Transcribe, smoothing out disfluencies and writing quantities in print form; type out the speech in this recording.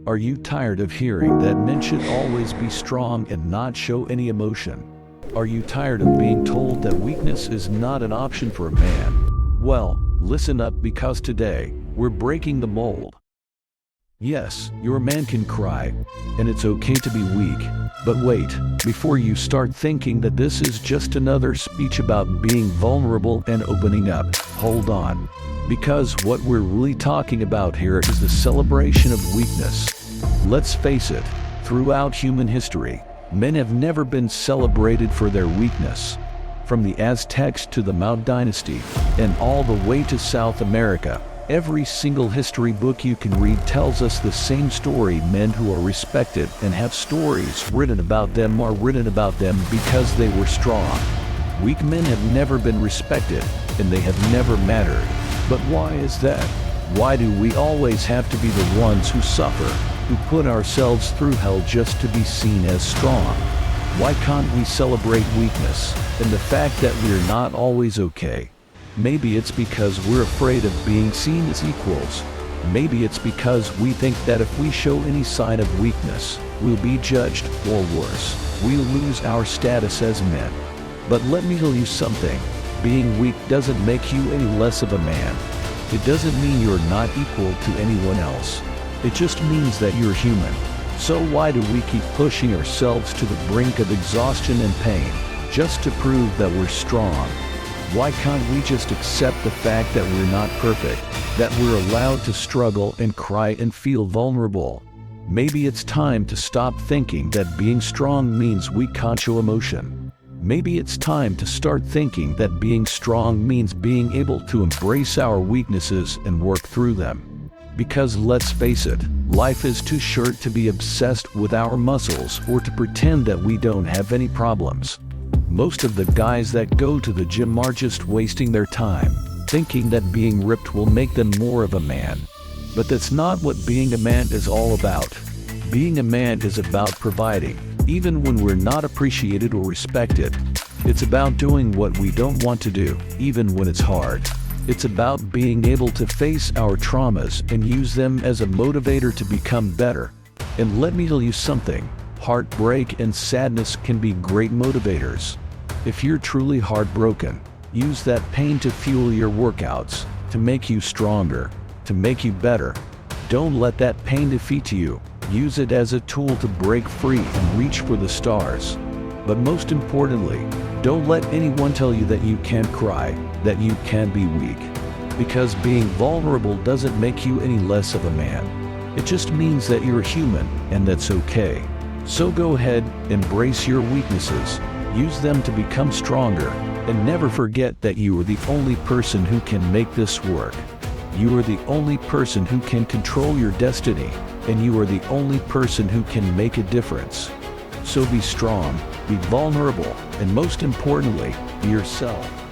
Are you tired of hearing that men should always be strong and not show any emotion? Are you tired of being told that weakness is not an option for a man? Well, listen up, because today, we're breaking the mold. Yes, your man can cry, and it's okay to be weak. But wait, before you start thinking that this is just another speech about being vulnerable and opening up, hold on. Because what we're really talking about here is the celebration of weakness. Let's face it, throughout human history, men have never been celebrated for their weakness. From the Aztecs to the Mao Dynasty, and all the way to South America, every single history book you can read tells us the same story. Men who are respected and have stories written about them are written about them because they were strong. Weak men have never been respected, and they have never mattered. But why is that? Why do we always have to be the ones who suffer, who put ourselves through hell just to be seen as strong? Why can't we celebrate weakness and the fact that we're not always okay? Maybe it's because we're afraid of being seen as equals. Maybe it's because we think that if we show any sign of weakness, we'll be judged, or worse, we'll lose our status as men. But let me tell you something. Being weak doesn't make you any less of a man. It doesn't mean you're not equal to anyone else. It just means that you're human. So why do we keep pushing ourselves to the brink of exhaustion and pain, just to prove that we're strong? Why can't we just accept the fact that we're not perfect, that we're allowed to struggle and cry and feel vulnerable? Maybe it's time to stop thinking that being strong means we can't show emotion. Maybe it's time to start thinking that being strong means being able to embrace our weaknesses and work through them. Because let's face it, life is too short to be obsessed with our muscles or to pretend that we don't have any problems. Most of the guys that go to the gym are just wasting their time, thinking that being ripped will make them more of a man. But that's not what being a man is all about. Being a man is about providing, even when we're not appreciated or respected. It's about doing what we don't want to do, even when it's hard. It's about being able to face our traumas and use them as a motivator to become better. And let me tell you something, heartbreak and sadness can be great motivators. If you're truly heartbroken, use that pain to fuel your workouts, to make you stronger, to make you better. Don't let that pain defeat you. Use it as a tool to break free and reach for the stars. But most importantly, don't let anyone tell you that you can't cry, that you can't be weak. Because being vulnerable doesn't make you any less of a man. It just means that you're human, and that's okay. So go ahead, embrace your weaknesses, use them to become stronger, and never forget that you are the only person who can make this work. You are the only person who can control your destiny, and you are the only person who can make a difference. So be strong, be vulnerable, and most importantly, be yourself.